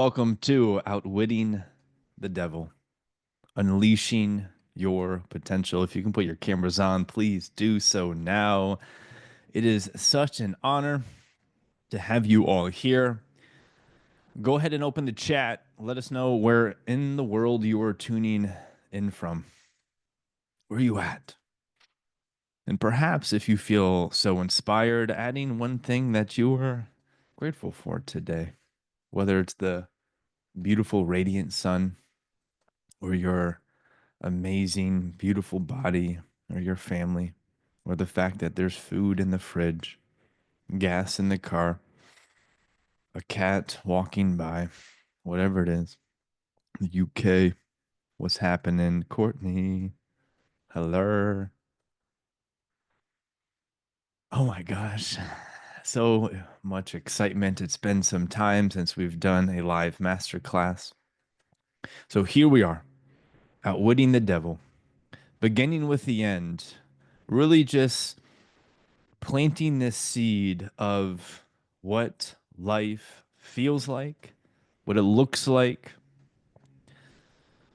Welcome to Outwitting the Devil, Unleashing Your Potential. If you can put your cameras on, please do so now. It is such an honor to have you all here. Go ahead and open the chat. Let us know where in the world you are tuning in from. Where are you at? And perhaps if you feel so inspired, adding one thing that you are grateful for today, whether it's the beautiful, radiant sun or your amazing, beautiful body or your family, or the fact that there's food in the fridge, gas in the car, a cat walking by, whatever it is. The UK, what's happening? Courtney, hello. Oh my gosh. So much excitement. It's been some time since we've done a live masterclass. So here we are, outwitting the devil, beginning with the end, really just planting this seed of what life feels like, what it looks like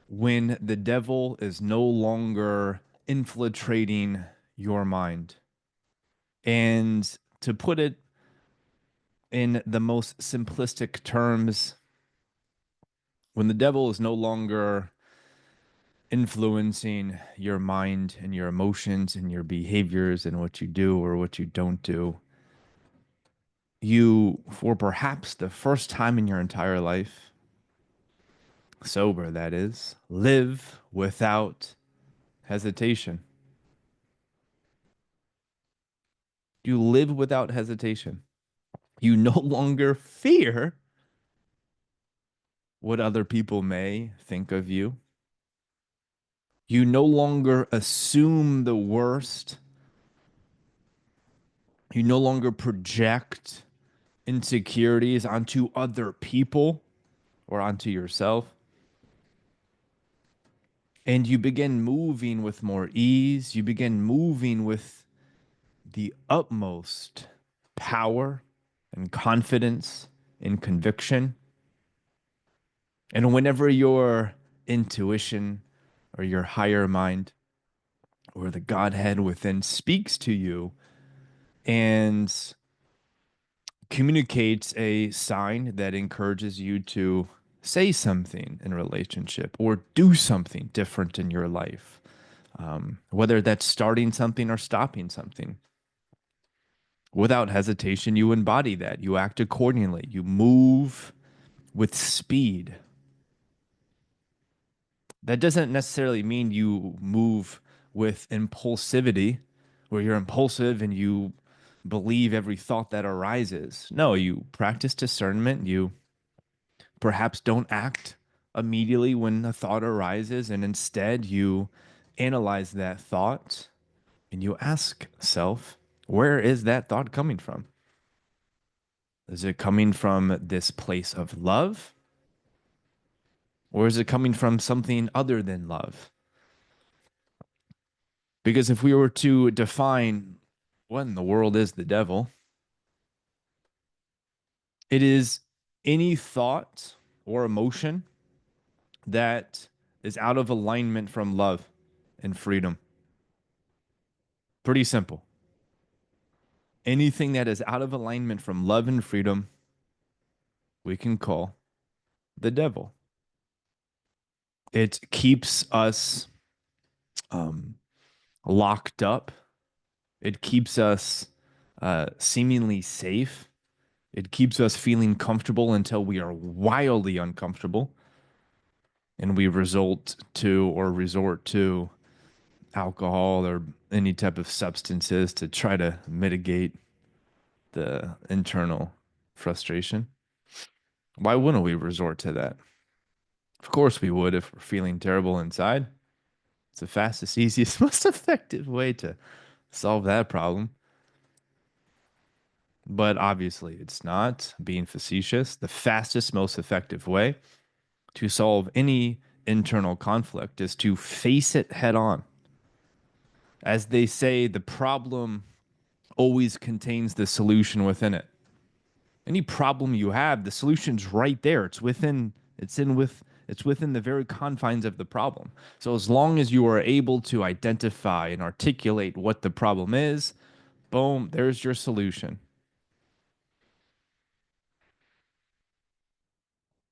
when the devil is no longer infiltrating your mind. And to put it in the most simplistic terms, when the devil is no longer influencing your mind and your emotions and your behaviors and what you do or what you don't do, you, for perhaps the first time in your entire life, sober that is, live without hesitation. You live without hesitation. You no longer fear what other people may think of you. You no longer assume the worst. You no longer project insecurities onto other people or onto yourself. And you begin moving with more ease. You begin moving with the utmost power and confidence and conviction. And whenever your intuition or your higher mind or the Godhead within speaks to you and communicates a sign that encourages you to say something in a relationship or do something different in your life, whether that's starting something or stopping something, without hesitation, you embody that. You act accordingly. You move with speed. That doesn't necessarily mean you move with impulsivity, where you're impulsive and you believe every thought that arises. No, you practice discernment. You perhaps don't act immediately when a thought arises, and instead you analyze that thought and you ask self, where is that thought coming from? Is it coming from this place of love? Or is it coming from something other than love? Because if we were to define what in the world is the devil, it is any thought or emotion that is out of alignment from love and freedom. Pretty simple. Anything that is out of alignment from love and freedom, we can call the devil. It keeps us um, locked up. It keeps us seemingly safe. It keeps us feeling comfortable until we are wildly uncomfortable and we resort to alcohol or any type of substances to try to mitigate the internal frustration. Why wouldn't we resort to that? Of course we would if we're feeling terrible inside. It's the fastest, easiest, most effective way to solve that problem. But obviously, it's not being facetious. The fastest, most effective way to solve any internal conflict is to face it head on. As they say, the problem always contains the solution within it. Any problem you have, the solution's right there. It's within the very confines of the problem. So as long as you are able to identify and articulate what the problem is, boom, there's your solution.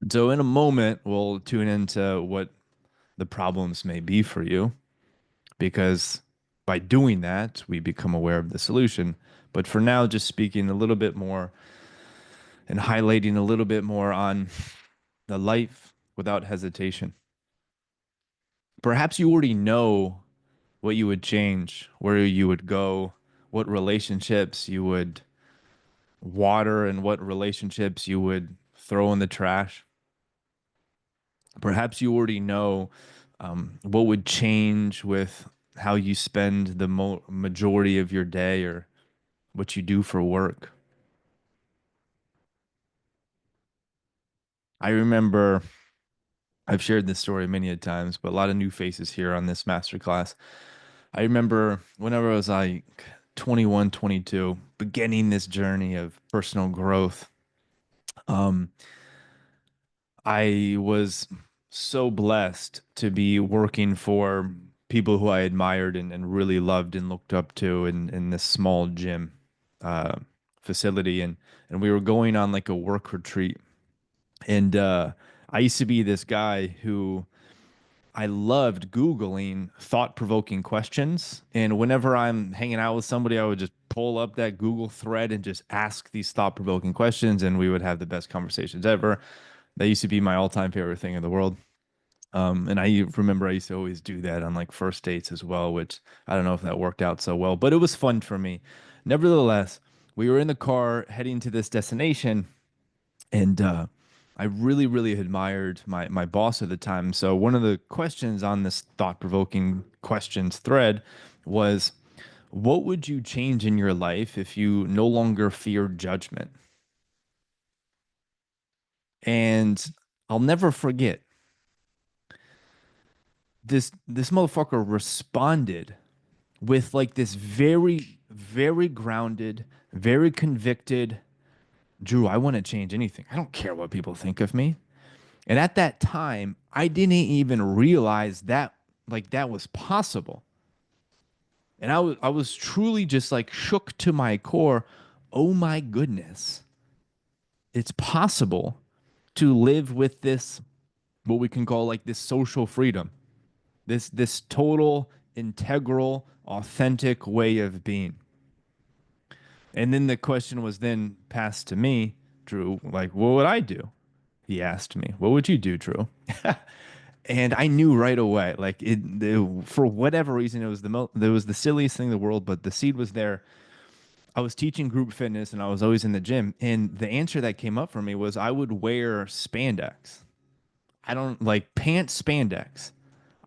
So in a moment, we'll tune into what the problems may be for you, because by doing that, we become aware of the solution. But for now, just speaking a little bit more and highlighting a little bit more on the life without hesitation. Perhaps you already know what you would change, where you would go, what relationships you would water, and what relationships you would throw in the trash. Perhaps you already know what would change with how you spend the majority of your day or what you do for work. I remember I've shared this story many a times, but a lot of new faces here on this masterclass. I remember whenever I was like 21, 22, beginning this journey of personal growth. Um, I was so blessed to be working for people who I admired and really loved and looked up to in this small gym uh, facility. And we were going on like a work retreat. And I used to be this guy who I loved Googling thought-provoking questions. And whenever I'm hanging out with somebody, I would just pull up that Google thread and just ask these thought-provoking questions, and we would have the best conversations ever. That used to be my all-time favorite thing in the world. And I remember I used to always do that on like first dates as well, which I don't know if that worked out so well, but it was fun for me. Nevertheless, we were in the car heading to this destination, and I really, really admired my boss at the time. So one of the questions on this thought-provoking questions thread was, what would you change in your life if you no longer feared judgment? And I'll never forget, this motherfucker responded with like this very, very grounded, very convicted, Drew, I want to change anything. I don't care what people think of me. And at that time, I didn't even realize that like that was possible. And I was truly just like shook to my core. Oh my goodness. It's possible to live with this, what we can call like this social freedom. This total integral authentic way of being. And then the question was then passed to me, Drew, like, what would I do? He asked me, what would you do, Drew? And I knew right away, like for whatever reason, it was the silliest thing in the world, but the seed was there. I was teaching group fitness and I was always in the gym. And the answer that came up for me was I would wear spandex. I don't like pants spandex.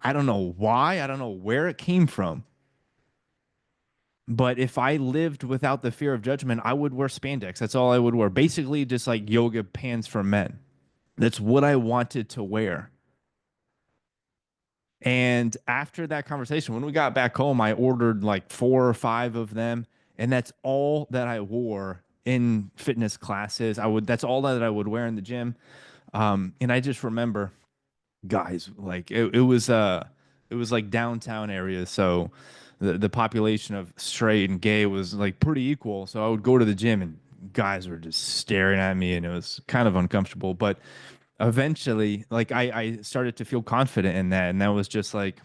I don't know why. I don't know where it came from. But if I lived without the fear of judgment, I would wear spandex. That's all I would wear. Basically, just like yoga pants for men. That's what I wanted to wear. And after that conversation, when we got back home, I ordered like 4 or 5 of them. And that's all that I wore in fitness classes. That's all that I would wear in the gym. And I just remember, guys, like it was like downtown area, so the population of straight and gay was like pretty equal. So I would go to the gym and guys were just staring at me, and it was kind of uncomfortable. But eventually, like I started to feel confident in that, and that was just like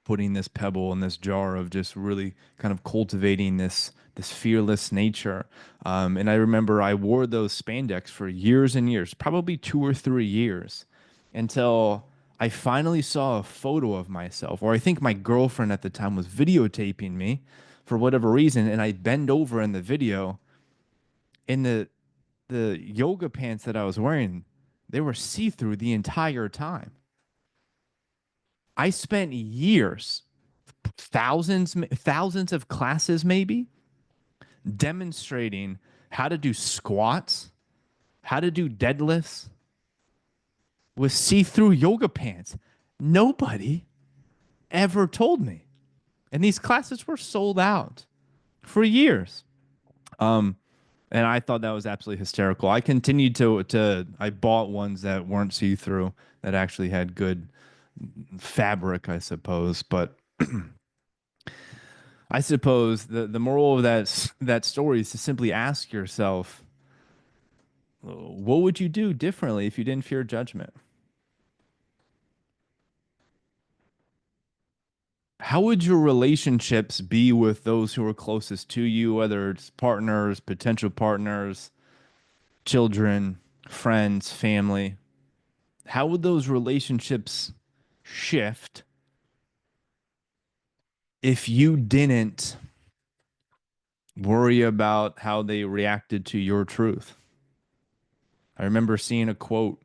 putting this pebble in this jar of just really kind of cultivating this fearless nature. And I remember I wore those spandex for years and years, probably 2 or 3 years, until I finally saw a photo of myself, or I think my girlfriend at the time was videotaping me for whatever reason, and I bend over in the video, and the yoga pants that I was wearing, they were see-through the entire time. I spent years, thousands of classes maybe, demonstrating how to do squats, how to do deadlifts with see-through yoga pants. Nobody ever told me. And these classes were sold out for years. And I thought that was absolutely hysterical. I continued to I bought ones that weren't see-through that actually had good fabric, I suppose. But I suppose the moral of that story is to simply ask yourself, what would you do differently if you didn't fear judgment? How would your relationships be with those who are closest to you, whether it's partners, potential partners, children, friends, family? How would those relationships shift if you didn't worry about how they reacted to your truth? I remember seeing a quote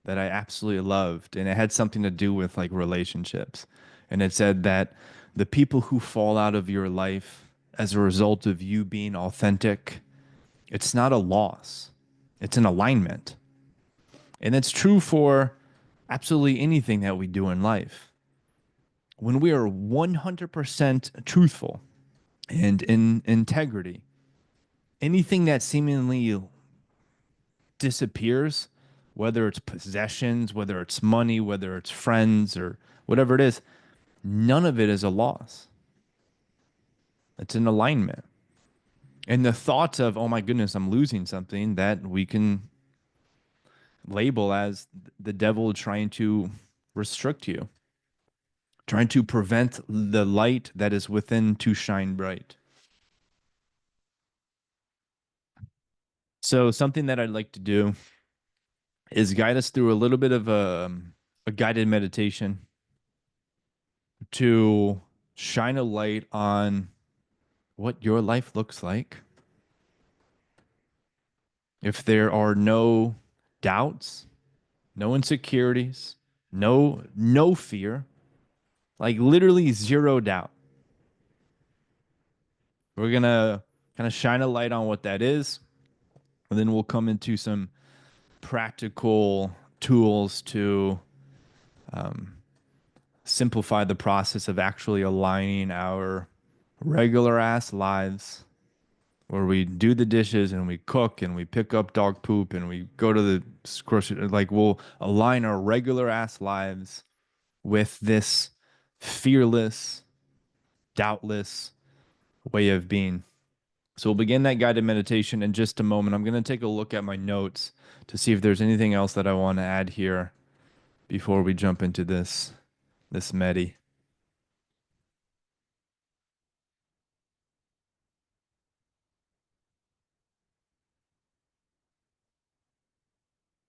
that I absolutely loved, and it had something to do with like relationships. And it said that the people who fall out of your life as a result of you being authentic, it's not a loss, it's an alignment. And it's true for absolutely anything that we do in life. When we are 100% truthful and in integrity, anything that seemingly disappears, whether it's possessions, whether it's money, whether it's friends, or whatever it is, none of it is a loss. It's an alignment. And the thought of, oh my goodness, I'm losing something, that we can label as the devil trying to restrict you, trying to prevent the light that is within to shine bright. So, something that I'd like to do is guide us through a little bit of a guided meditation to shine a light on what your life looks like. If there are no doubts, no insecurities, no fear, like literally zero doubt. We're gonna kind of shine a light on what that is, and then we'll come into some practical tools to simplify the process of actually aligning our regular ass lives where we do the dishes and we cook and we pick up dog poop and we go to the grocery, like we'll align our regular ass lives with this fearless, doubtless way of being. So we'll begin that guided meditation in just a moment. I'm going to take a look at my notes to see if there's anything else that I want to add here before we jump into this medi.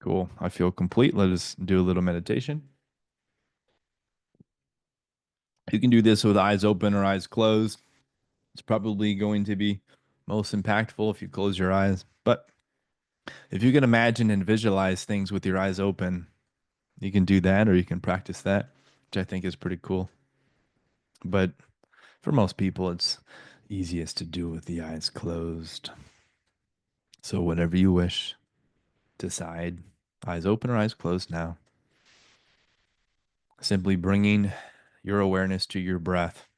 Cool. I feel complete. Let us do a little meditation. You can do this with eyes open or eyes closed. It's probably going to be most impactful if you close your eyes. But if you can imagine and visualize things with your eyes open, you can do that or you can practice that, which I think is pretty cool. But for most people, it's easiest to do with the eyes closed. So, whatever you wish, decide eyes open or eyes closed now. Simply bringing your awareness to your breath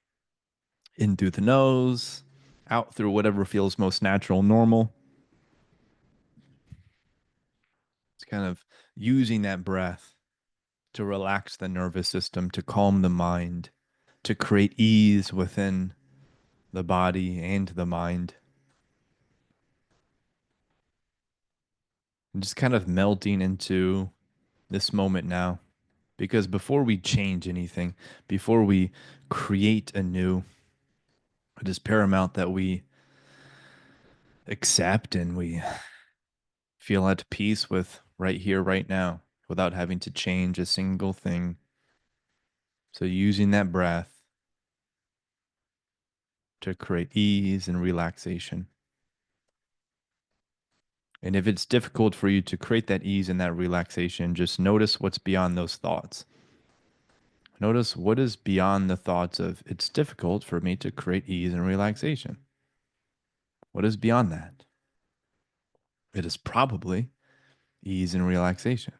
in through the nose, out through whatever feels most natural, normal. It's kind of using that breath to relax the nervous system, to calm the mind, to create ease within the body and the mind. And just kind of melting into this moment now. Because before we change anything, before we create anew, it is paramount that we accept and we feel at peace with right here, right now, without having to change a single thing. So, using that breath to create ease and relaxation. And if it's difficult for you to create that ease and that relaxation, just notice what's beyond those thoughts. Notice what is beyond the thoughts of it's difficult for me to create ease and relaxation. What is beyond that? It is probably ease and relaxation.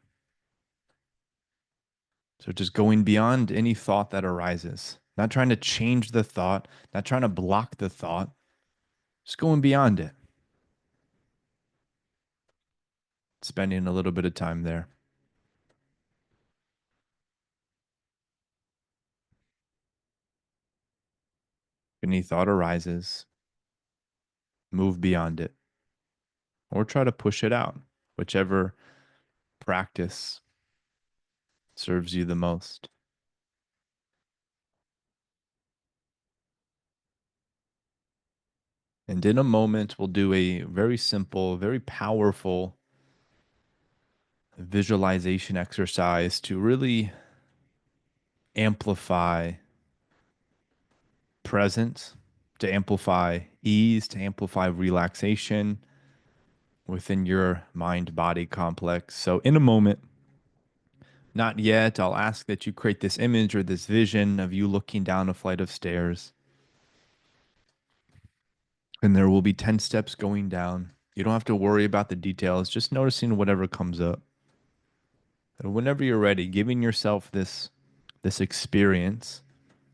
So just going beyond any thought that arises, not trying to change the thought, not trying to block the thought, just going beyond it. spending a little bit of time there. If any thought arises, move beyond it or try to push it out, whichever practice serves you the most. And in a moment, we'll do a very simple, very powerful visualization exercise to really amplify presence, to amplify ease, to amplify relaxation within your mind body complex. So, in a moment, not yet, I'll ask that you create this image or this vision of you looking down a flight of stairs. And there will be 10 steps going down. You don't have to worry about the details, just noticing whatever comes up. And whenever you're ready, giving yourself this experience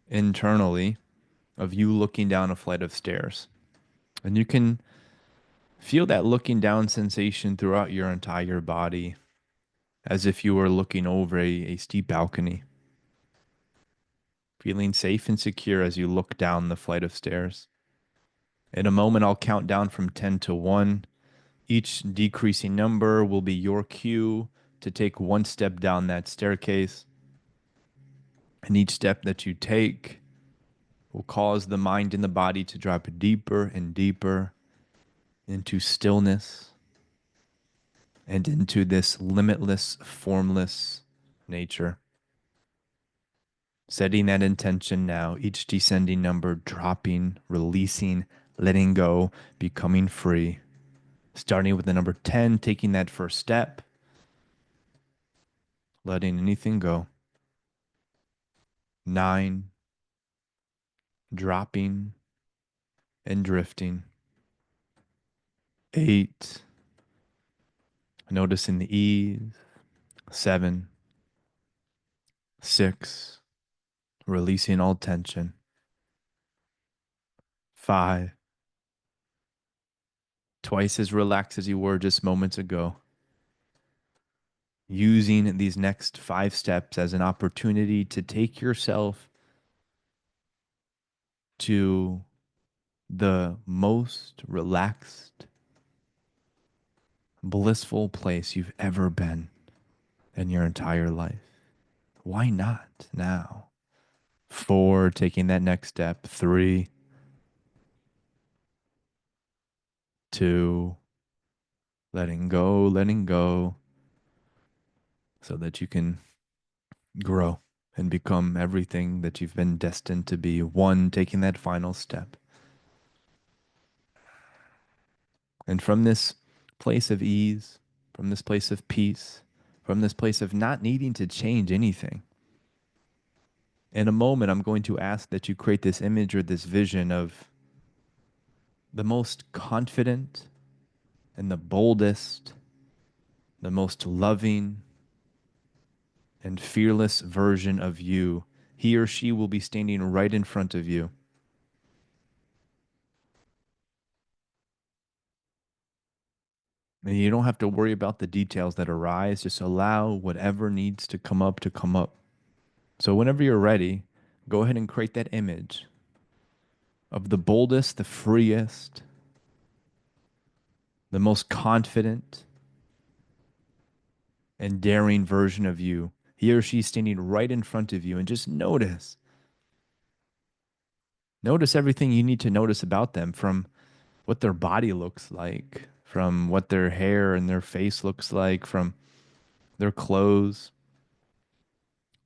internally of you looking down a flight of stairs. And you can feel that looking down sensation throughout your entire body as if you were looking over a steep balcony, feeling safe and secure as you look down the flight of stairs. In a moment, I'll count down from 10 to 1. Each decreasing number will be your cue to take one step down that staircase. And each step that you take will cause the mind and the body to drop deeper and deeper into stillness and into this limitless, formless nature. Setting that intention now, each descending number dropping, releasing, letting go, becoming free. Starting with the number 10, taking that first step, letting anything go. 9, dropping and drifting. 8, noticing the ease. 7, 6, releasing all tension. 5, twice as relaxed as you were just moments ago. Using these next 5 steps as an opportunity to take yourself to the most relaxed, blissful place you've ever been in your entire life. Why not now? 4, taking that next step. 3, 2, letting go, so that you can grow and become everything that you've been destined to be. 1, taking that final step. And from this place of ease, from this place of peace, from this place of not needing to change anything, in a moment, I'm going to ask that you create this image or this vision of the most confident and the boldest, the most loving and fearless version of you. He or she will be standing right in front of you. And you don't have to worry about the details that arise. Just allow whatever needs to come up to come up. So whenever you're ready, go ahead and create that image of the boldest, the freest, the most confident and daring version of you. He or she standing right in front of you, and just notice. Notice everything you need to notice about them, from what their body looks like, from what their hair and their face looks like, from their clothes.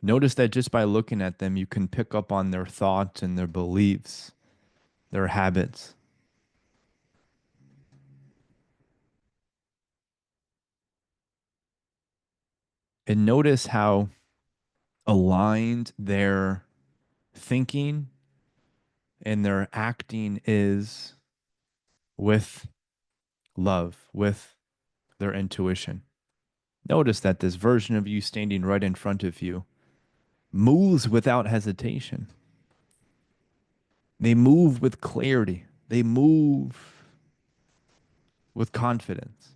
Notice that just by looking at them, you can pick up on their thoughts and their beliefs, their habits. And notice how aligned their thinking and their acting is with love, with their intuition. Notice that this version of you standing right in front of you moves without hesitation. They move with clarity. They move with confidence.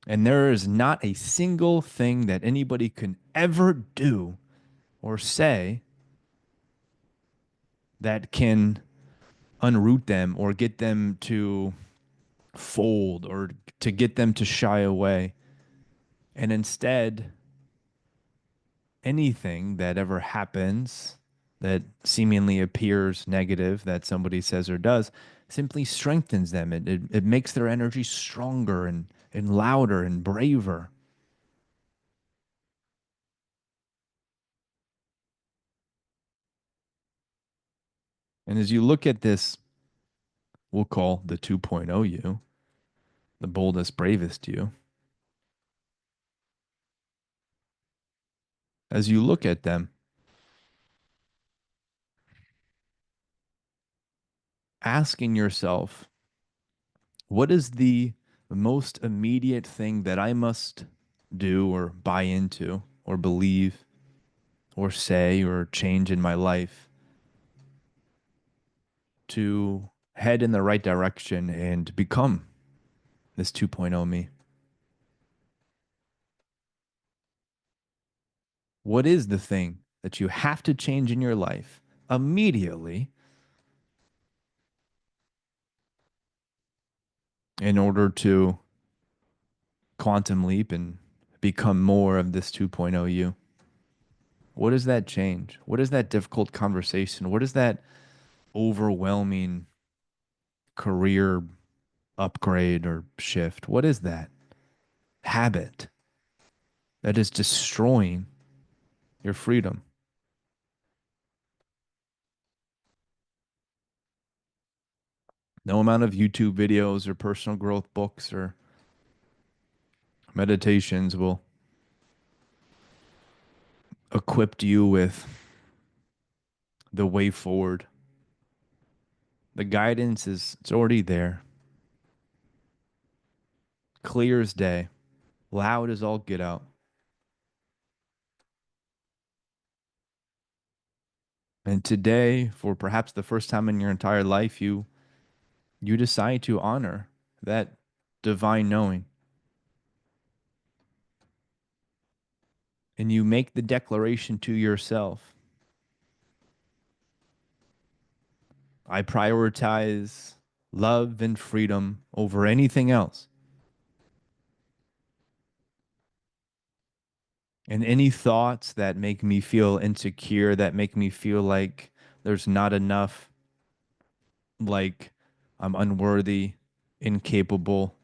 And there is not a single thing that anybody can ever do or say that can unroot them or get them to fold or to get them to shy away. And instead, anything that ever happens that seemingly appears negative that somebody says or does simply strengthens them. It makes their energy stronger and louder and braver. And as you look at this, we'll call the 2.0 you, the boldest, bravest you, as you look at them, asking yourself, what is the most immediate thing that I must do or buy into or believe or say or change in my life to head in the right direction and become this 2.0 me? What is the thing that you have to change in your life immediately in order to quantum leap and become more of this 2.0 you? What does that change? What is that difficult conversation? What is that overwhelming career upgrade or shift? What is that habit that is destroying your freedom? No amount of YouTube videos or personal growth books or meditations will equip you with the way forward. The guidance is it's already there, clear as day, loud as all get out. And today, for perhaps the first time in your entire life, you decide to honor that divine knowing. And you make the declaration to yourself, I prioritize love and freedom over anything else. And any thoughts that make me feel insecure, that make me feel like there's not enough, like I'm unworthy, incapable,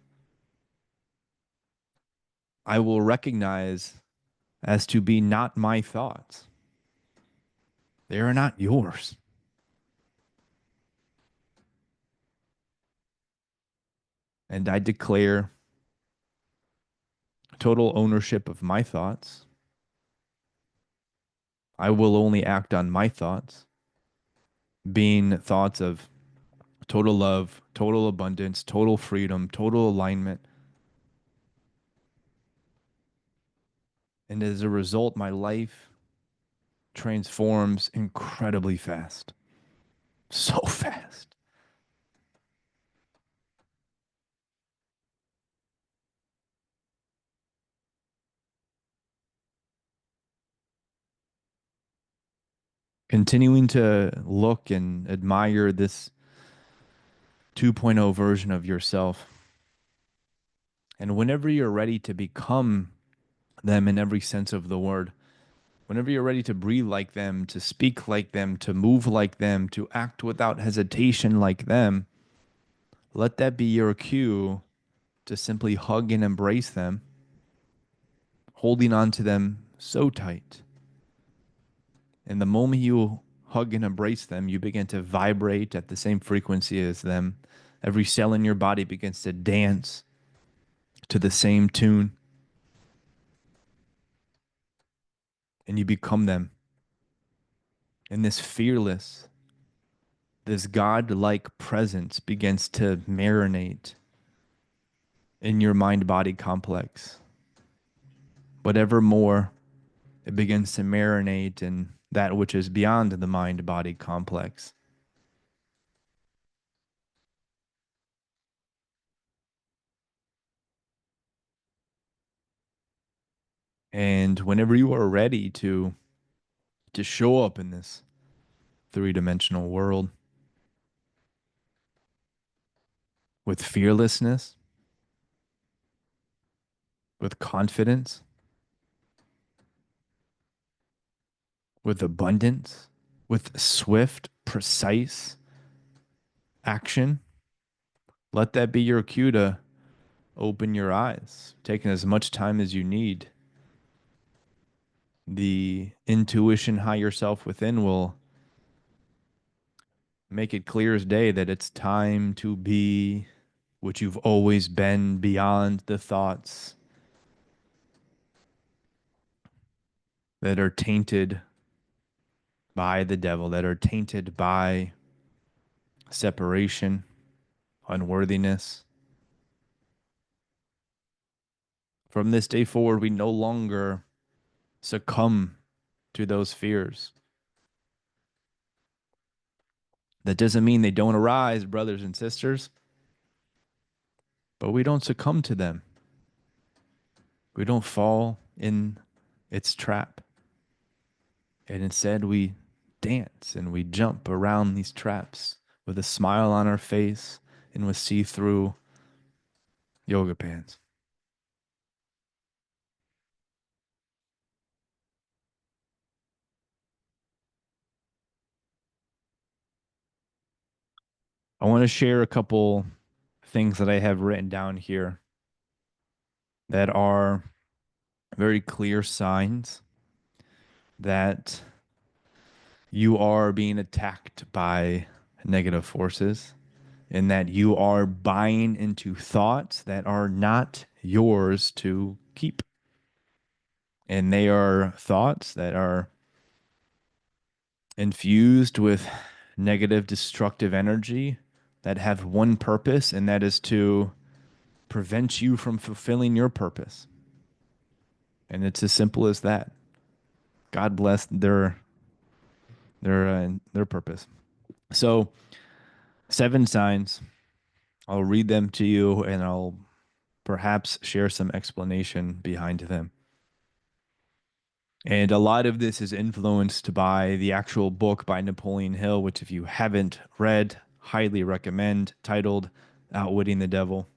I will recognize as to be not my thoughts. They are not yours. And I declare total ownership of my thoughts. I will only act on my thoughts, being thoughts of total love, total abundance, total freedom, total alignment. And as a result, my life transforms incredibly fast. So fast. Continuing to look and admire this 2.0 version of yourself. And whenever you're ready to become them in every sense of the word, whenever you're ready to breathe like them, to speak like them, to move like them, to act without hesitation like them, let that be your cue to simply hug and embrace them, holding on to them so tight. And the moment you hug and embrace them, you begin to vibrate at the same frequency as them. Every cell in your body begins to dance to the same tune, and you become them. And this fearless, this God-like presence begins to marinate in your mind-body complex. But evermore, it begins to marinate in that which is beyond the mind-body complex. And whenever you are ready to show up in this three-dimensional world with fearlessness, with confidence, with abundance, with swift, precise action, let that be your cue to open your eyes, taking as much time as you need. The intuition higher self within will make it clear as day that it's time to be what you've always been, beyond the thoughts that are tainted by the devil, that are tainted by separation, unworthiness. From this day forward, we no longer succumb to those fears. That doesn't mean they don't arise, brothers and sisters, but we don't succumb to them. We don't fall in its trap. And instead, we dance and we jump around these traps with a smile on our face and with see through yoga pants. I want to share a couple things that I have written down here that are very clear signs that you are being attacked by negative forces and that you are buying into thoughts that are not yours to keep. And they are thoughts that are infused with negative, destructive energy that have one purpose, and that is to prevent you from fulfilling your purpose. And it's as simple as that. God bless their purpose. So, seven signs. I'll read them to you, and I'll perhaps share some explanation behind them. And a lot of this is influenced by the actual book by Napoleon Hill, which, if you haven't read, highly recommend, titled Outwitting the Devil.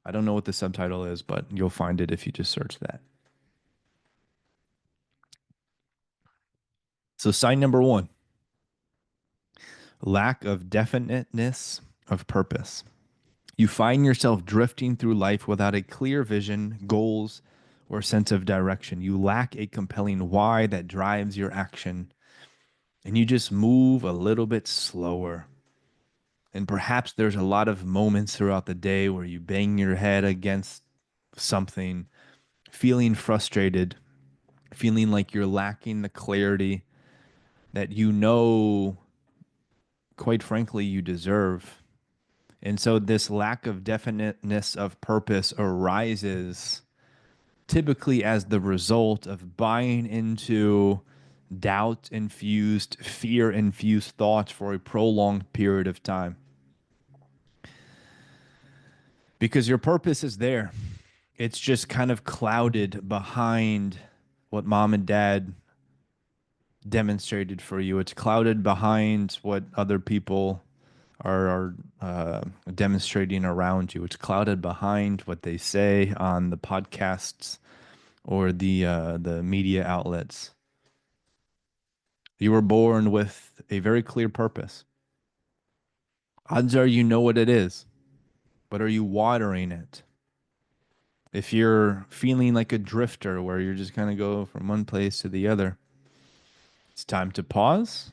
I don't know what the subtitle is, but you'll find it if you just search that. So, sign number one: lack of definiteness of purpose. You find yourself drifting through life without a clear vision, goals, or sense of direction. You lack a compelling why that drives your action, and you just move a little bit slower. And perhaps there's a lot of moments throughout the day where you bang your head against something, feeling frustrated, feeling like you're lacking the clarity that you know, quite frankly, you deserve. And so this lack of definiteness of purpose arises typically as the result of buying into doubt infused, fear infused thoughts for a prolonged period of time. Because your purpose is there, it's just kind of clouded behind what mom and dad demonstrated for you. It's clouded behind what other people are demonstrating around you. It's clouded behind what they say on the podcasts or the media outlets. You were born with a very clear purpose. Odds are you know what it is, but are you watering it? If you're feeling like a drifter where you're just kind of go from one place to the other, it's time to pause,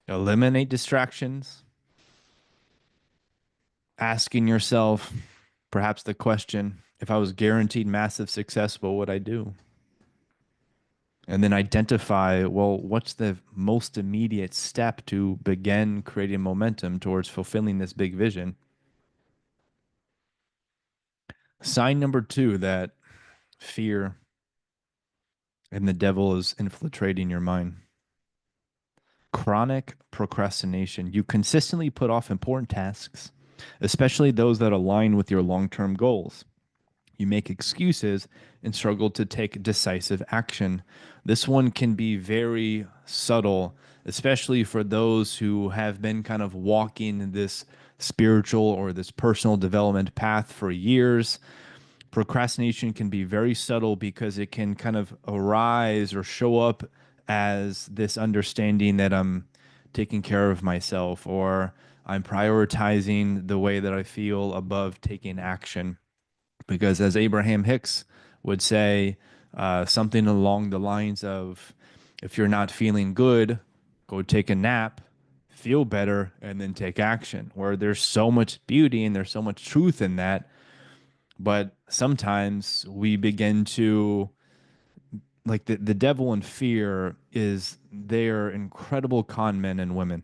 eliminate distractions, asking yourself perhaps the question, if I was guaranteed massive success, what would I do? And then identify, well, what's the most immediate step to begin creating momentum towards fulfilling this big vision? Sign number two that fear and the devil is infiltrating your mind. Chronic procrastination. You consistently put off important tasks, especially those that align with your long term goals. You make excuses and struggle to take decisive action. This one can be very subtle, especially for those who have been kind of walking this spiritual or this personal development path for years. Procrastination can be very subtle because it can kind of arise or show up as this understanding that I'm taking care of myself, or I'm prioritizing the way that I feel above taking action. Because as Abraham Hicks would say, something along the lines of, if you're not feeling good, go take a nap, feel better, and then take action. Where there's so much beauty and there's so much truth in that. But sometimes we begin to, like, the devil and fear is they're incredible con men and women,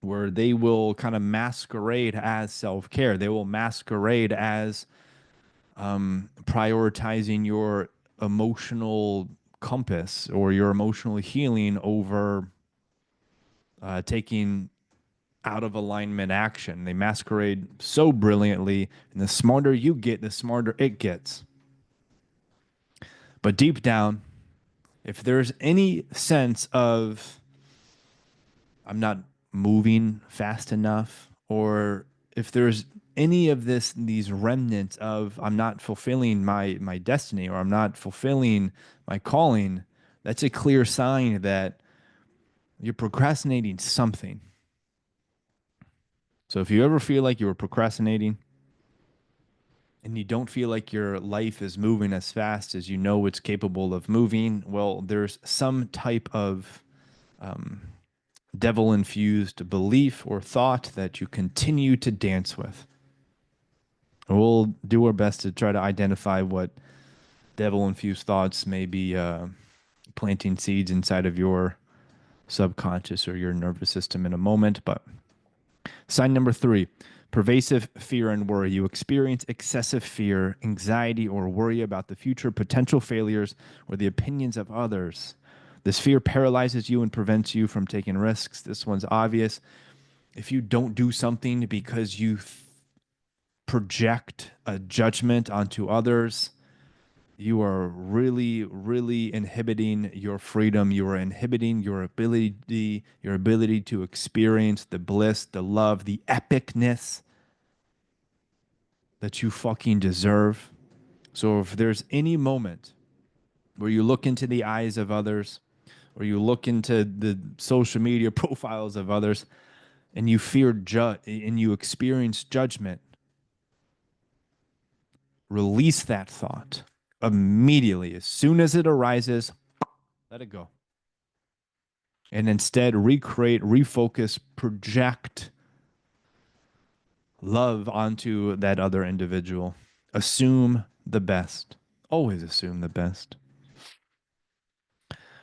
where they will kind of masquerade as self-care. They will masquerade as prioritizing your emotional compass or your emotional healing over taking out of alignment action. They masquerade so brilliantly, and the smarter you get, the smarter it gets. But deep down, if there's any sense of I'm not moving fast enough, or if there's any of these remnants of I'm not fulfilling my destiny, or I'm not fulfilling my calling, that's a clear sign that you're procrastinating something. So if you ever feel like you were procrastinating and you don't feel like your life is moving as fast as you know it's capable of moving, well, there's some type of devil infused belief or thought that you continue to dance with. We'll do our best to try to identify what devil infused thoughts may be planting seeds inside of your subconscious or your nervous system in a moment. But sign number 3, pervasive fear and worry. You experience excessive fear, anxiety, or worry about the future, potential failures, or the opinions of others. This fear paralyzes you and prevents you from taking risks. This one's obvious. If you don't do something because you project a judgment onto others, you are really, really inhibiting your freedom. You are inhibiting your ability to experience the bliss, the love, the epicness that you fucking deserve. So if there's any moment where you look into the eyes of others, or you look into the social media profiles of others, and you and you experience judgment, release that thought immediately. As soon as it arises, let it go. And instead recreate, refocus, project love onto that other individual. Assume the best. Always assume the best.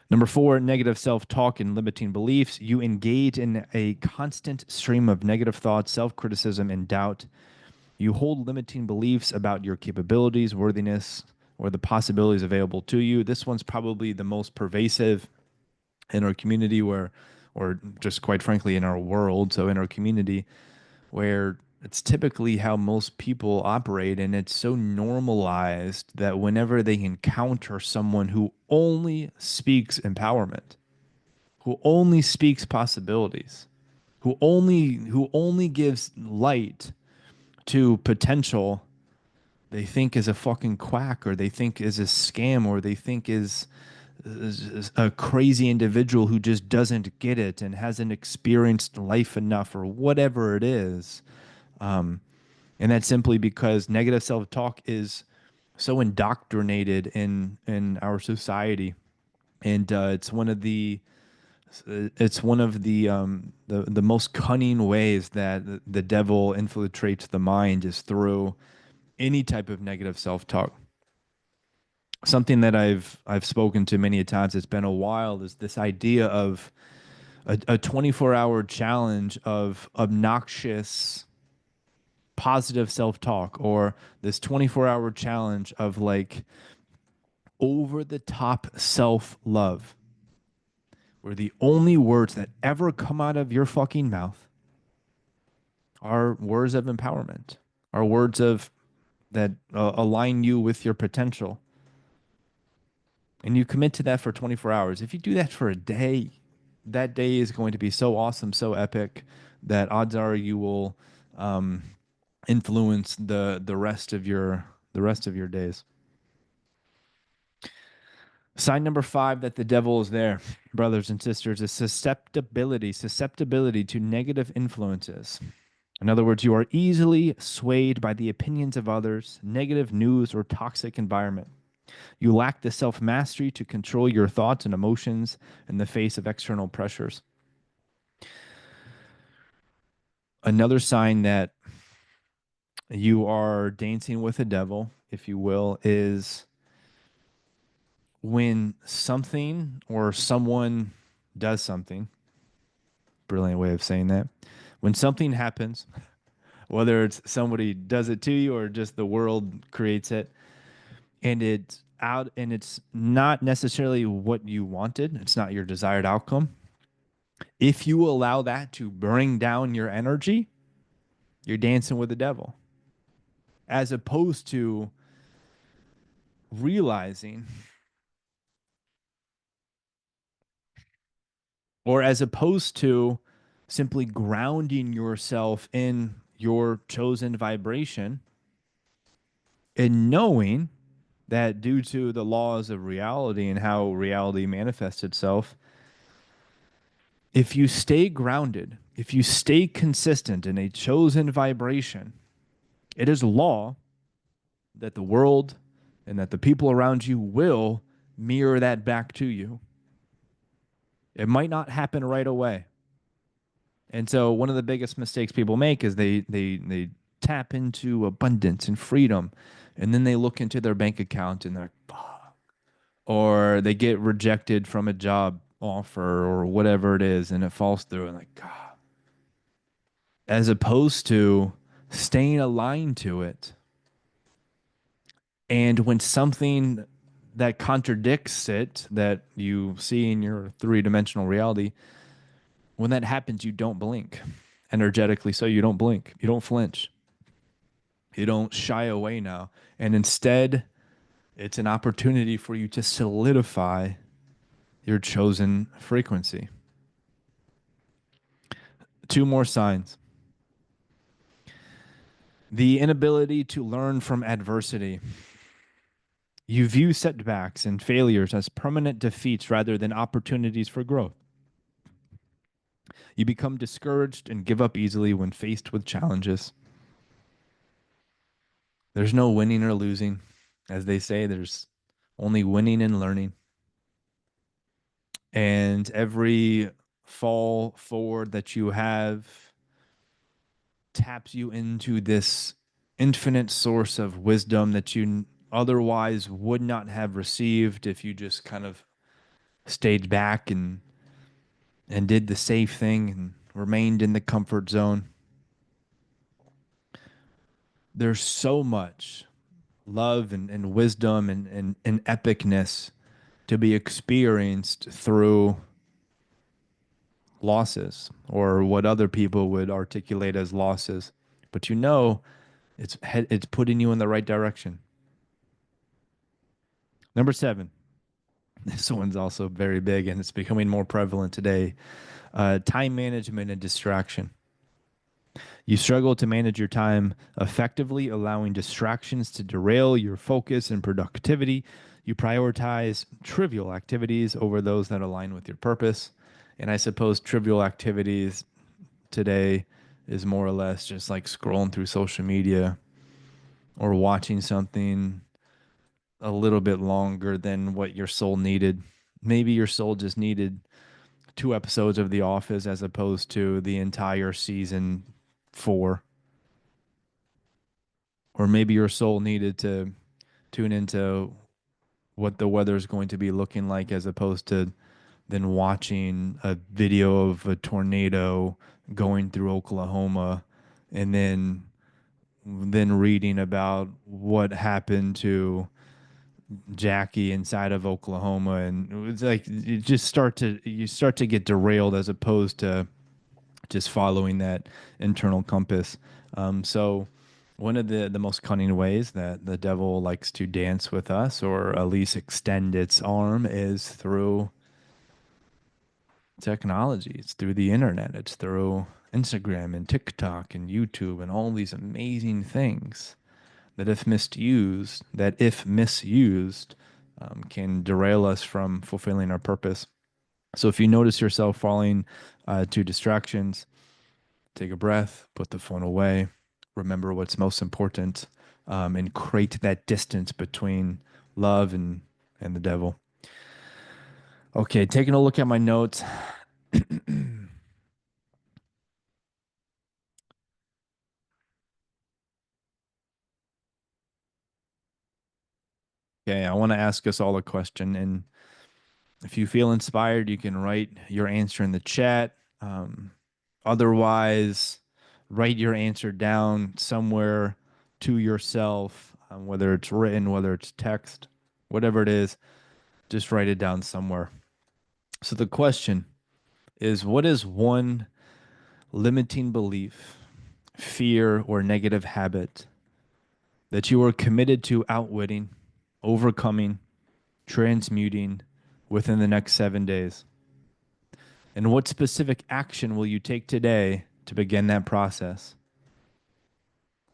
Number 4, negative self-talk and limiting beliefs. You engage in a constant stream of negative thoughts, self-criticism, and doubt. You hold limiting beliefs about your capabilities, worthiness, or the possibilities available to you. This one's probably the most pervasive in our community, or just quite frankly in our world. So in our community, where it's typically how most people operate, and it's so normalized that whenever they encounter someone who only speaks empowerment, who only speaks possibilities, who only gives light to potential, they think is a fucking quack, or they think is a scam, or they think is a crazy individual who just doesn't get it and hasn't experienced life enough, or whatever it is. And that's simply because negative self-talk is so indoctrinated in our society, and it's one of the most cunning ways that the devil infiltrates the mind is through any type of negative self-talk. Something that I've spoken to many a times, it's been a while, is this idea of a 24-hour challenge of obnoxious positive self-talk, or this 24-hour challenge of like over the top self-love, where the only words that ever come out of your fucking mouth are words of empowerment, are words of that align you with your potential, and you commit to that for 24 hours. If you do that for a day, that day is going to be so awesome, so epic that odds are you will um, influence the rest of your days. Sign number five that the devil is there, brothers and sisters, is susceptibility to negative influences. In other words, you are easily swayed by the opinions of others, negative news, or toxic environment. You lack the self mastery to control your thoughts and emotions in the face of external pressures. Another sign that you are dancing with the devil, if you will, is when something or someone does something. Brilliant way of saying that. When something happens, whether it's somebody does it to you or just the world creates it, and it's not necessarily what you wanted, it's not your desired outcome. If you allow that to bring down your energy, you're dancing with the devil. As opposed to realizing, or as opposed to simply grounding yourself in your chosen vibration and knowing that due to the laws of reality and how reality manifests itself, if you stay grounded, if you stay consistent in a chosen vibration, it is law that the world and that the people around you will mirror that back to you. It might not happen right away. And so one of the biggest mistakes people make is they tap into abundance and freedom, and then they look into their bank account and they're like, fuck. Or they get rejected from a job offer or whatever it is and it falls through and like, God. As opposed to staying aligned to it. And when something that contradicts it that you see in your three-dimensional reality, when that happens, you don't blink. Energetically, so you don't blink, you don't flinch, you don't shy away now. And instead, it's an opportunity for you to solidify your chosen frequency. Two more signs: the inability to learn from adversity. You view setbacks and failures as permanent defeats rather than opportunities for growth. You become discouraged and give up easily when faced with challenges. There's no winning or losing. As they say, there's only winning and learning. And every fall forward that you have taps you into this infinite source of wisdom that you otherwise would not have received if you just kind of stayed back and did the safe thing and remained in the comfort zone. There's so much love and wisdom and epicness to be experienced through losses or what other people would articulate as losses. But you know, it's putting you in the right direction. Number seven, this one's also very big and it's becoming more prevalent today. Time management and distraction. You struggle to manage your time effectively, allowing distractions to derail your focus and productivity. You prioritize trivial activities over those that align with your purpose. And I suppose trivial activities today is more or less just like scrolling through social media or watching something a little bit longer than what your soul needed. Maybe your soul just needed two episodes of The Office as opposed to the entire season four. Or maybe your soul needed to tune into what the weather is going to be looking like as opposed to then watching a video of a tornado going through Oklahoma and then reading about what happened to Jackie inside of Oklahoma. And it's like you start to get derailed as opposed to just following that internal compass. So One of the most cunning ways that the devil likes to dance with us, or at least extend its arm, is through technology. It's through the internet. It's through Instagram and TikTok and YouTube and all these amazing things that if misused, can derail us from fulfilling our purpose. So if you notice yourself falling to distractions, take a breath, put the phone away, remember what's most important, and create that distance between love and the devil. Okay, taking a look at my notes. Okay, I want to ask us all a question, and if you feel inspired, you can write your answer in the chat. Otherwise, write your answer down somewhere to yourself, whether it's written, whether it's text, whatever it is, just write it down somewhere. So the question is, what is one limiting belief, fear, or negative habit that you are committed to outwitting, overcoming, transmuting within the next 7 days? And what specific action will you take today to begin that process?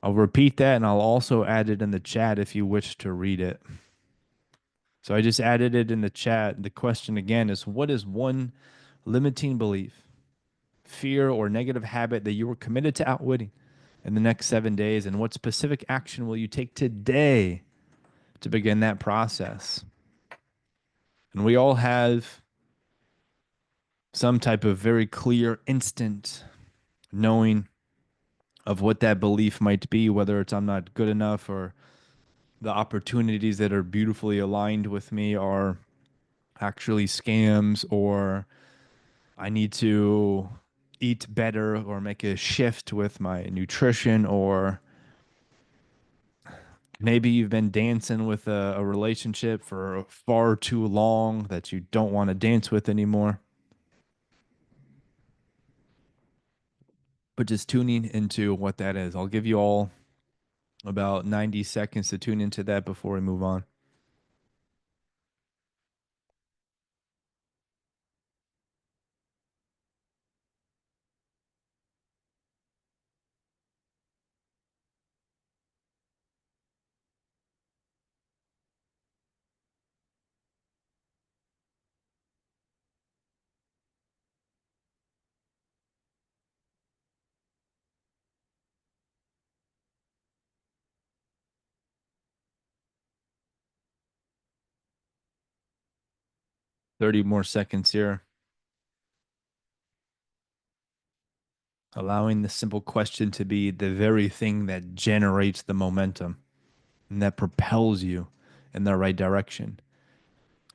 I'll repeat that and I'll also add it in the chat if you wish to read it. So I just added it in the chat. The question again is, what is one limiting belief, fear, or negative habit that you were committed to outwitting in the next 7 days? And what specific action will you take today to begin that process? And we all have some type of very clear, instant knowing of what that belief might be, whether it's I'm not good enough, or the opportunities that are beautifully aligned with me are actually scams, or I need to eat better or make a shift with my nutrition, or maybe you've been dancing with a relationship for far too long that you don't want to dance with anymore. But just tuning into what that is. I'll give you all about 90 seconds to tune into that before we move on. 30 more seconds here. Allowing the simple question to be the very thing that generates the momentum and that propels you in the right direction.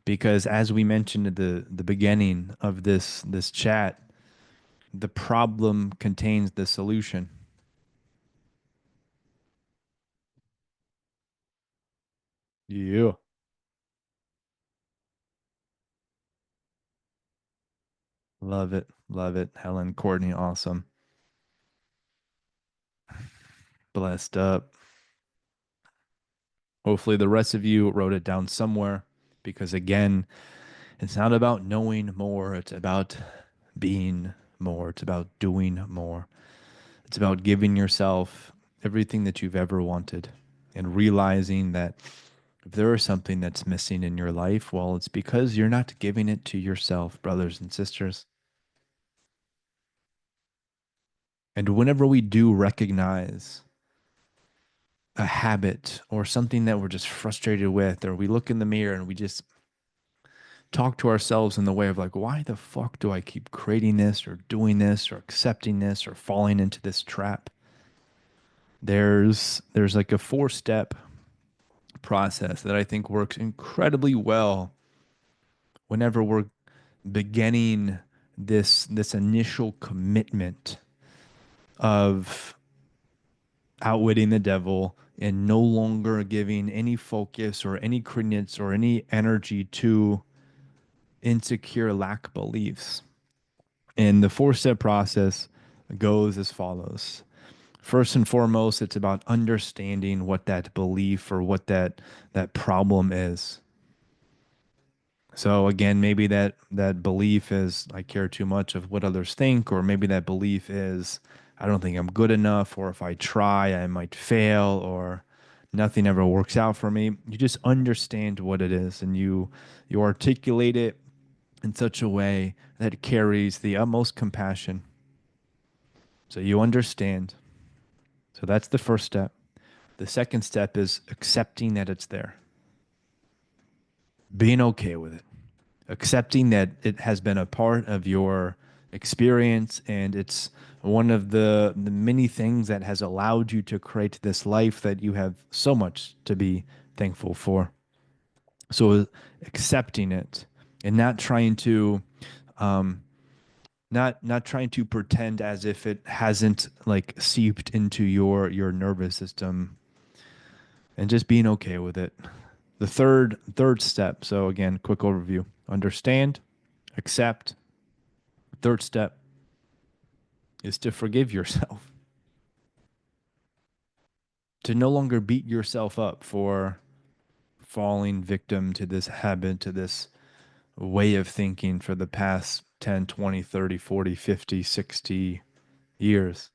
Because as we mentioned at the beginning of this chat, the problem contains the solution. Yeah. Love it. Love it. Helen, Courtney, awesome. Blessed up. Hopefully the rest of you wrote it down somewhere, because again, it's not about knowing more, it's about being more, it's about doing more. It's about giving yourself everything that you've ever wanted and realizing that if there is something that's missing in your life, well, it's because you're not giving it to yourself, brothers and sisters. And whenever we do recognize a habit or something that we're just frustrated with, or we look in the mirror and we just talk to ourselves in the way of like, why the fuck do I keep creating this or doing this or accepting this or falling into this trap? There's like a four-step process that I think works incredibly well whenever we're beginning this initial commitment of outwitting the devil and no longer giving any focus or any credence or any energy to insecure lack beliefs. And the four-step process goes as follows. First and foremost, it's about understanding what that belief or what that problem is. So again, maybe that belief is I care too much of what others think, or maybe that belief is I don't think I'm good enough, or if I try, I might fail, or nothing ever works out for me. You just understand what it is, and you articulate it in such a way that it carries the utmost compassion. So you understand. So that's the first step. The second step is accepting that it's there, being okay with it, accepting that it has been a part of your experience and it's one of the many things that has allowed you to create this life that you have so much to be thankful for. So accepting it and not trying to um, not trying to pretend as if it hasn't like seeped into your nervous system and just being okay with it. The third step. So again, quick overview. Understand, accept. Third step is to forgive yourself. To no longer beat yourself up for falling victim to this habit, to this way of thinking for the past 10, 20, 30, 40, 50, 60 years.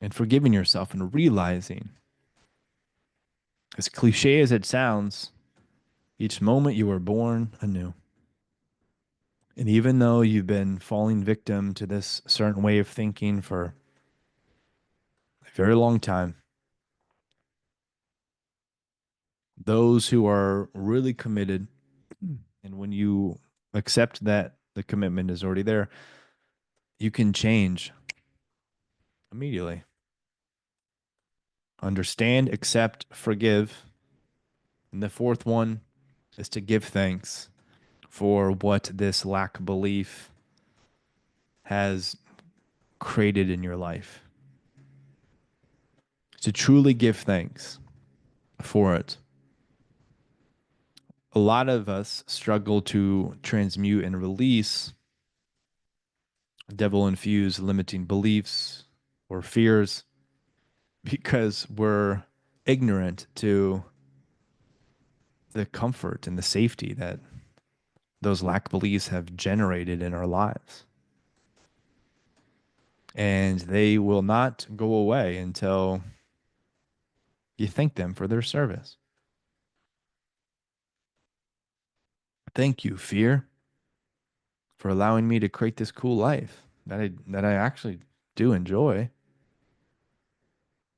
And forgiving yourself and realizing, as cliche as it sounds, each moment you were born anew. And even though you've been falling victim to this certain way of thinking for a very long time, those who are really committed, and when you accept that the commitment is already there, you can change immediately. Understand, accept, forgive. And the fourth one is to give thanks for what this lack belief has created in your life. To truly give thanks for it. A lot of us struggle to transmute and release devil infused limiting beliefs or fears because we're ignorant to the comfort and the safety that those lack beliefs have generated in our lives. And they will not go away until you thank them for their service. Thank you, fear, for allowing me to create this cool life that I actually do enjoy.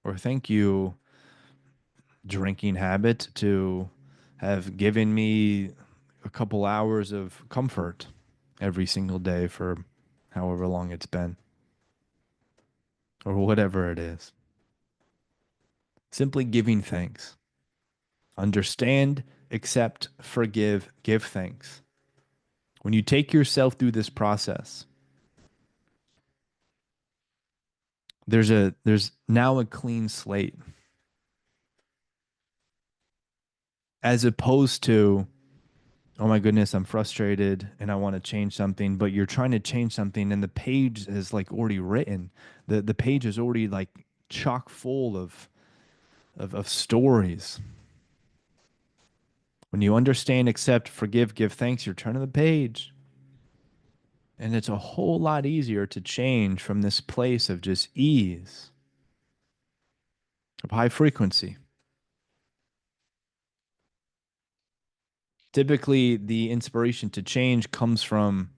Or thank you, drinking habit, to have given me a couple hours of comfort every single day for however long it's been, or whatever it is. Simply giving thanks. Understand, accept, forgive, give thanks. When you take yourself through this process, there's now a clean slate as opposed to, oh my goodness, I'm frustrated and I want to change something, but you're trying to change something and the page is like already written. The page is already like chock full of stories. When you understand, accept, forgive, give thanks, you're turning the page. And it's a whole lot easier to change from this place of just ease, of high frequency. Typically, the inspiration to change comes from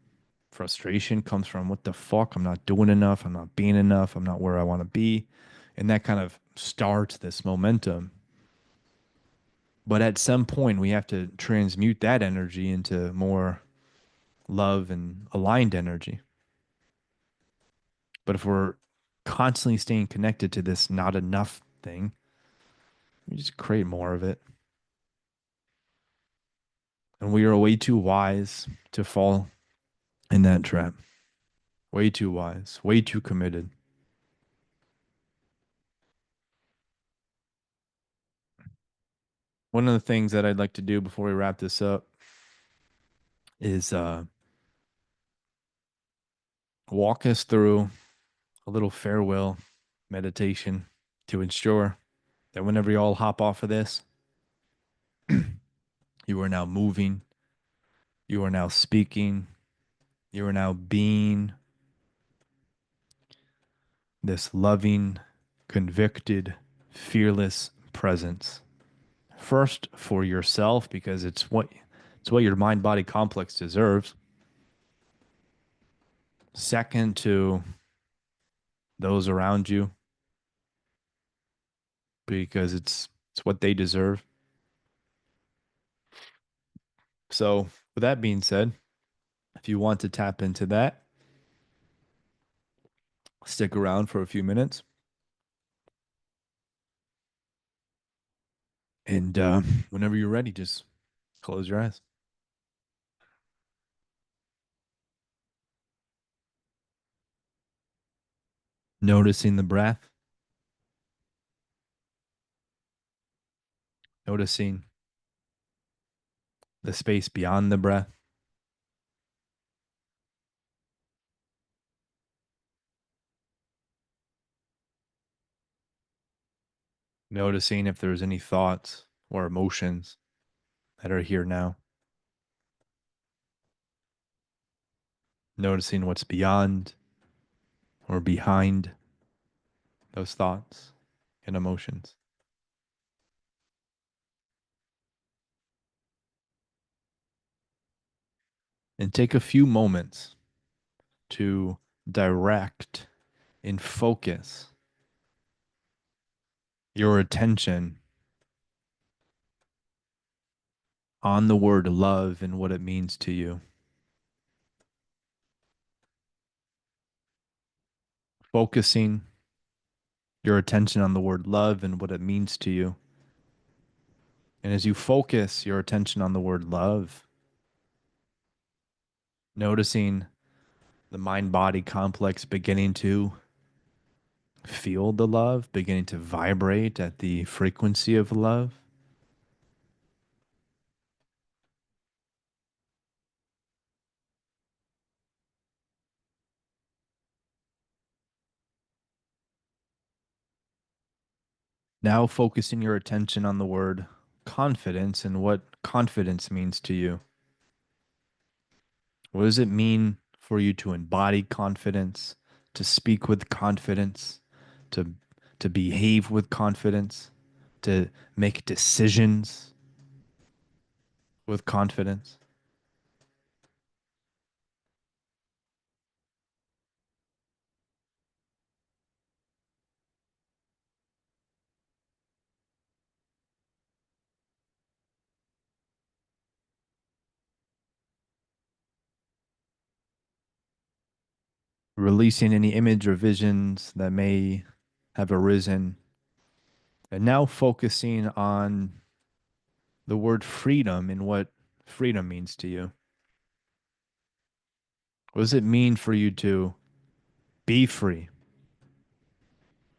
frustration, comes from what the fuck, I'm not doing enough, I'm not being enough, I'm not where I want to be. And that kind of starts this momentum. But at some point, we have to transmute that energy into more love and aligned energy. But if we're constantly staying connected to this not enough thing, we just create more of it. And we are way too wise to fall in that trap. Way too wise, way too committed. One of the things that I'd like to do before we wrap this up is walk us through a little farewell meditation to ensure that whenever you all hop off of this, you are now moving, you are now speaking, you are now being this loving, convicted, fearless presence. First for yourself because it's what your mind body complex deserves. Second to those around you because it's what they deserve. So, with that being said, if you want to tap into that, stick around for a few minutes. And whenever you're ready, just close your eyes. Noticing the breath, noticing the space beyond the breath, noticing if there's any thoughts or emotions that are here now, noticing what's beyond or behind those thoughts and emotions. And take a few moments to direct and focus your attention on the word love and what it means to you. Focusing your attention on the word love and what it means to you. And as you focus your attention on the word love, noticing the mind body complex beginning to feel the love, beginning to vibrate at the frequency of love. Now focusing your attention on the word confidence and what confidence means to you. What does it mean for you to embody confidence, to speak with confidence, to to behave with confidence, to make decisions with confidence? Releasing any image or visions that may have arisen, and now focusing on the word freedom and what freedom means to you. What does it mean for you to be free?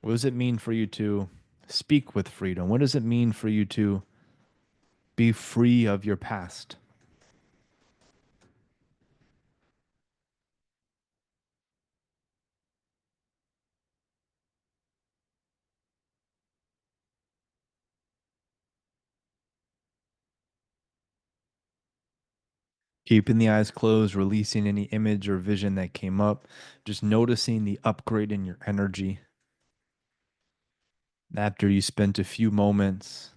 What does it mean for you to speak with freedom? What does it mean for you to be free of your past? Keeping the eyes closed, releasing any image or vision that came up, just noticing the upgrade in your energy after you spent a few moments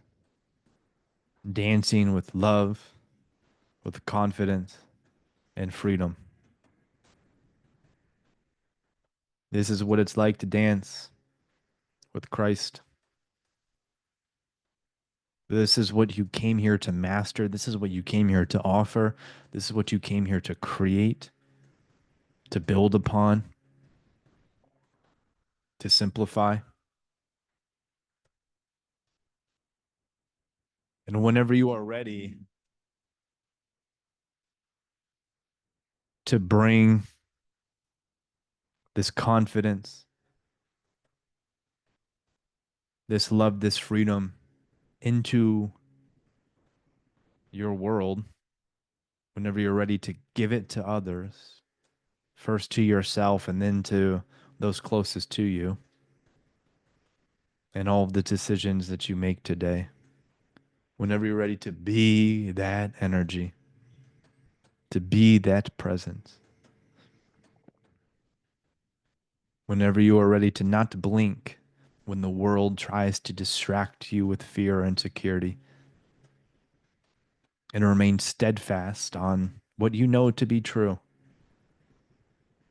dancing with love, with confidence, and freedom. This is what it's like to dance with Christ. This is what you came here to master. This is what you came here to offer. This is what you came here to create, to build upon, to simplify. And whenever you are ready to bring this confidence, this love, this freedom into your world, whenever you're ready to give it to others, first to yourself and then to those closest to you, and all of the decisions that you make today. Whenever you're ready to be that energy, to be that presence, whenever you are ready to not blink when the world tries to distract you with fear or insecurity, and remain steadfast on what you know to be true,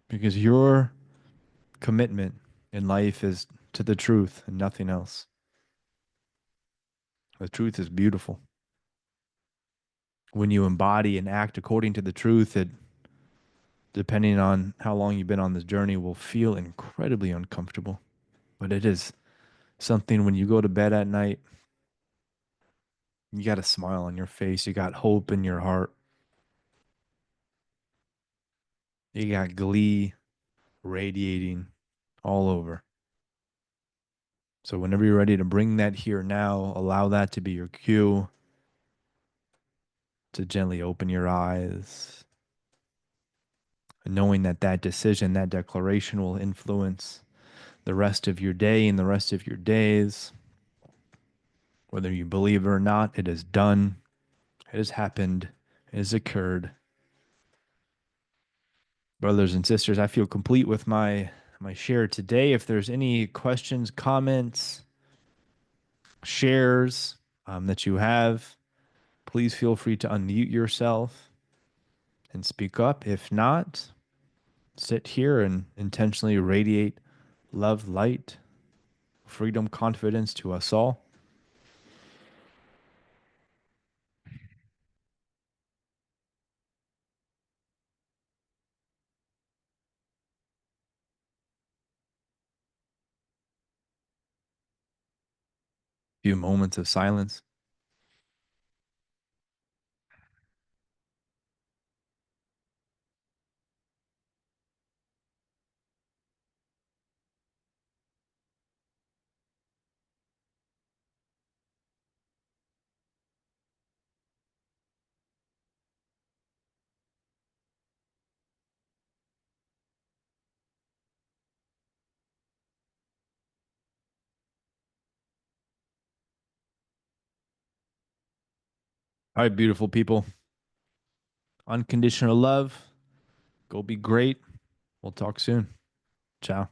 because your commitment in life is to the truth and nothing else. The truth is beautiful. When you embody and act according to the truth, it, depending on how long you've been on this journey, will feel incredibly uncomfortable. But it is something when you go to bed at night, you got a smile on your face, you got hope in your heart, you got glee radiating all over. So whenever you're ready to bring that here now, allow that to be your cue to gently open your eyes, knowing that that decision, that declaration will influence the rest of your day and the rest of your days. Whether you believe it or not, it is done. It has happened. It has occurred. Brothers and sisters, I feel complete with my share today. If there's any questions, comments, shares that you have, please feel free to unmute yourself and speak up. If not, sit here and intentionally radiate love, light, freedom, confidence to us all. A few moments of silence. All right, beautiful people. Unconditional love. Go be great. We'll talk soon. Ciao.